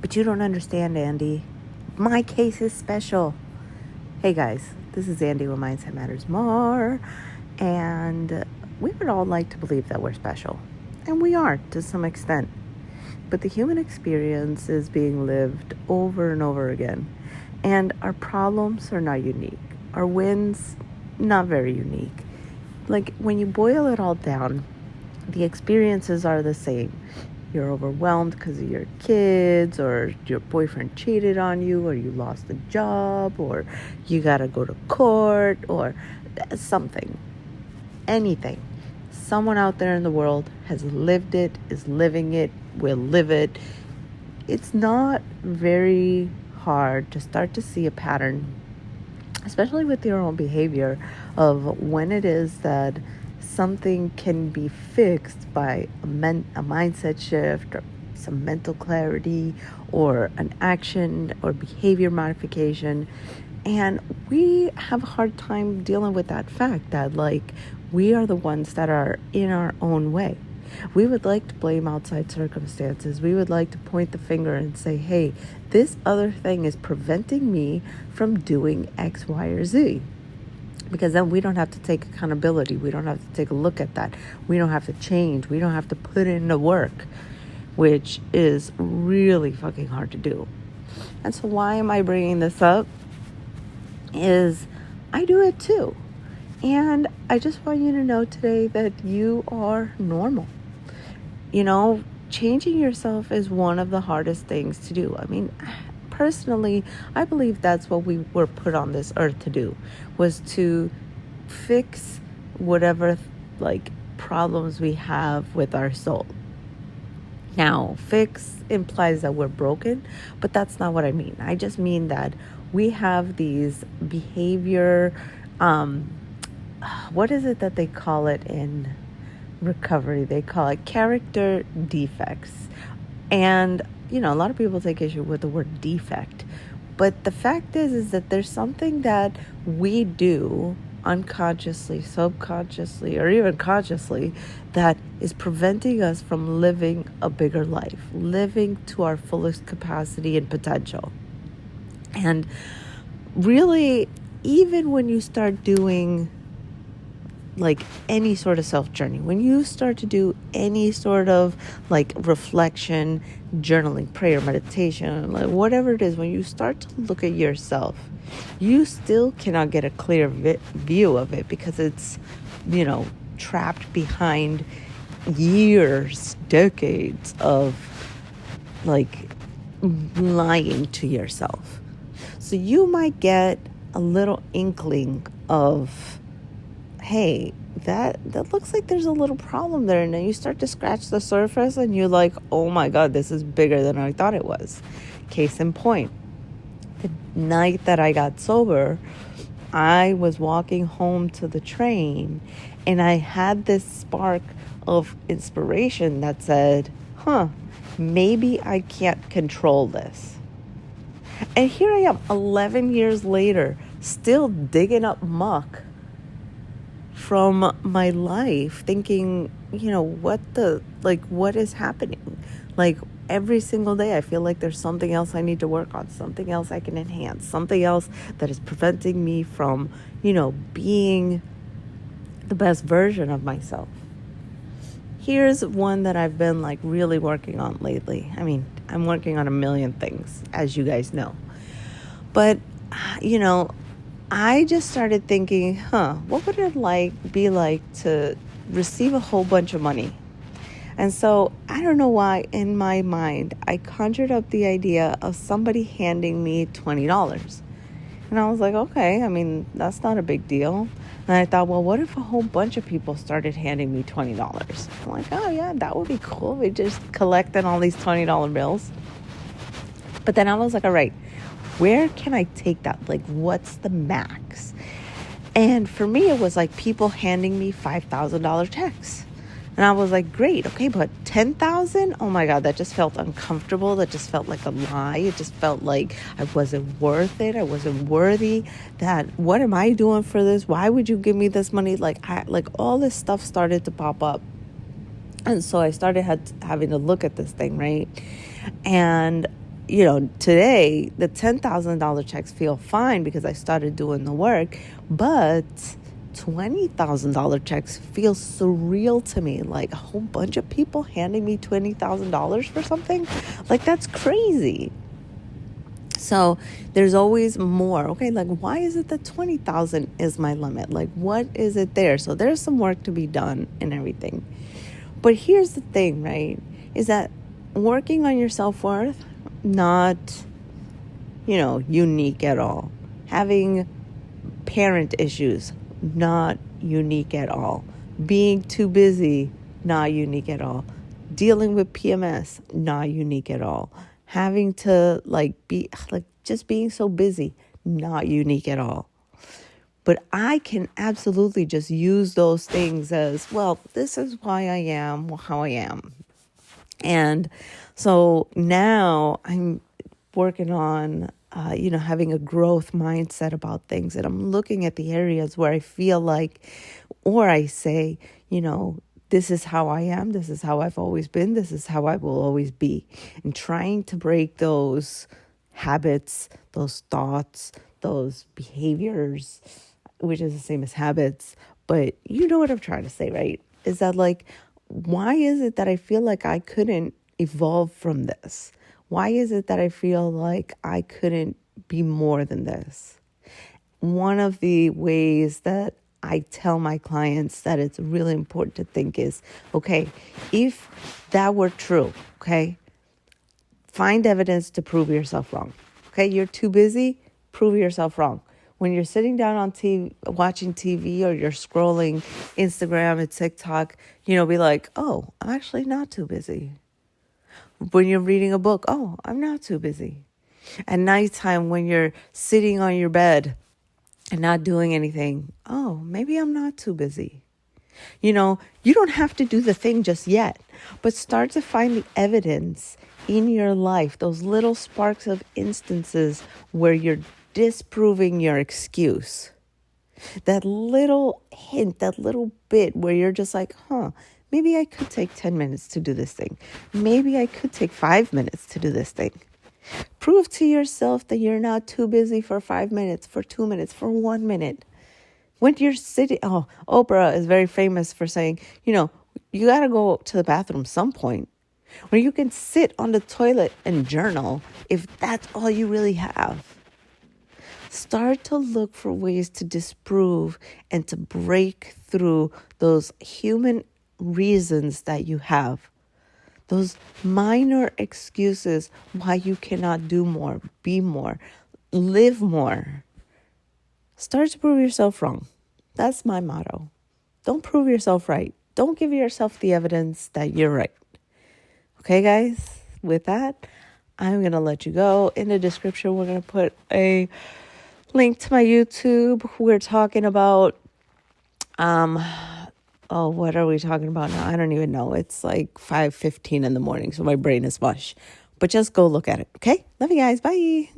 But you don't understand, Andy. My case is special. Hey guys, this is Andy with Mindset Matters More. And we would all like to believe that we're special. And we are to some extent. But the human experience is being lived over and over again. And our problems are not unique. Our wins, not very unique. Like when you boil it all down, the experiences are the same. You're overwhelmed because of your kids, or your boyfriend cheated on you, or you lost a job, or you got to go to court, or something. Anything. Someone out there in the world has lived it, is living it, will live it. It's not very hard to start to see a pattern, especially with your own behavior, of when it is that something can be fixed by a mindset shift, or some mental clarity, or an action or behavior modification. And we have a hard time dealing with that fact that we are the ones that are in our own way. We would like to blame outside circumstances. We would like to point the finger and say, hey, this other thing is preventing me from doing X, Y, or Z. Because then we don't have to take accountability. We don't have to take a look at that. We don't have to change. We don't have to put in the work, which is really fucking hard to do. And so why am I bringing this up? Is I do it too. And I just want you to know today that you are normal. Changing yourself is one of the hardest things to do. I mean, personally, I believe that's what we were put on this earth to do, was to fix whatever problems we have with our soul. Now, fix implies that we're broken, but that's not what I mean. I just mean that we have these behavior, what is it that they call it in recovery? They call it character defects. And a lot of people take issue with the word defect. But the fact is that there's something that we do unconsciously, subconsciously, or even consciously that is preventing us from living a bigger life, living to our fullest capacity and potential. And really, even when you start doing any sort of self-journey, when you start to do any sort of reflection, journaling, prayer, meditation, whatever it is, when you start to look at yourself, you still cannot get a clear view of it because it's, trapped behind years, decades of lying to yourself. So you might get a little inkling of, hey, that looks like there's a little problem there. And then you start to scratch the surface and you're like, oh my God, this is bigger than I thought it was. Case in point, the night that I got sober, I was walking home to the train and I had this spark of inspiration that said, maybe I can't control this. And here I am 11 years later, still digging up muck from my life, thinking, what is happening? Every single day, I feel like there's something else I need to work on, something else I can enhance, something else that is preventing me from, being the best version of myself. Here's one that I've been really working on lately. I mean, I'm working on a million things, as you guys know. But, I just started thinking, what would it be like to receive a whole bunch of money? And so I don't know why in my mind, I conjured up the idea of somebody handing me $20. And I was like, okay, I mean, that's not a big deal. And I thought, well, what if a whole bunch of people started handing me $20? I'm like, oh yeah, that would be cool. We just collected all these $20 bills. But then I was like, all right, where can I take that? What's the max? And for me, it was people handing me $5,000 checks. And I was like, great, okay, but 10,000? Oh my God, that just felt uncomfortable. That just felt like a lie. It just felt like I wasn't worth it. I wasn't worthy. That, what am I doing for this? Why would you give me this money? All this stuff started to pop up. And so I started having to look at this thing, right? And today the $10,000 checks feel fine because I started doing the work, but $20,000 checks feel surreal to me. Like a whole bunch of people handing me $20,000 for something, like that's crazy. So there's always more. Okay, like why is it that 20,000 is my limit? Like what is it there? So there's some work to be done and everything. But here's the thing, right? Is that working on your self-worth, not, unique at all. Having parent issues, not unique at all. Being too busy, not unique at all. Dealing with PMS, not unique at all. Having to be just being so busy, not unique at all. But I can absolutely just use those things as, well, this is why I am how I am. And so now I'm working on, having a growth mindset about things. And I'm looking at the areas where I feel like, or I say, this is how I am. This is how I've always been. This is how I will always be. And trying to break those habits, those thoughts, those behaviors, which is the same as habits. But you know what I'm trying to say, right? Is that why is it that I feel like I couldn't evolve from this? Why is it that I feel like I couldn't be more than this? One of the ways that I tell my clients that it's really important to think is, okay, if that were true, okay, find evidence to prove yourself wrong. Okay, you're too busy, prove yourself wrong. When you're sitting down on TV, watching TV, or you're scrolling Instagram and TikTok, be like, oh, I'm actually not too busy. When you're reading a book, oh, I'm not too busy. At nighttime, when you're sitting on your bed and not doing anything, oh, maybe I'm not too busy. You don't have to do the thing just yet, but start to find the evidence in your life, those little sparks of instances where you're disproving your excuse. That little hint, that little bit where you're just like, maybe I could take 10 minutes to do this thing. Maybe I could take 5 minutes to do this thing. Prove to yourself that you're not too busy for 5 minutes, for 2 minutes, for 1 minute. When you're sitting, Oprah is very famous for saying, you got to go to the bathroom some point. Where you can sit on the toilet and journal if that's all you really have. Start to look for ways to disprove and to break through those human reasons that you have. Those minor excuses why you cannot do more, be more, live more. Start to prove yourself wrong. That's my motto. Don't prove yourself right. Don't give yourself the evidence that you're right. Okay, guys, with that, I'm going to let you go. In the description, we're going to put a link to my YouTube. We're talking about, what are we talking about now? I don't even know. It's like 5:15 in the morning, so my brain is mush. But just go look at it, okay? Love you guys. Bye.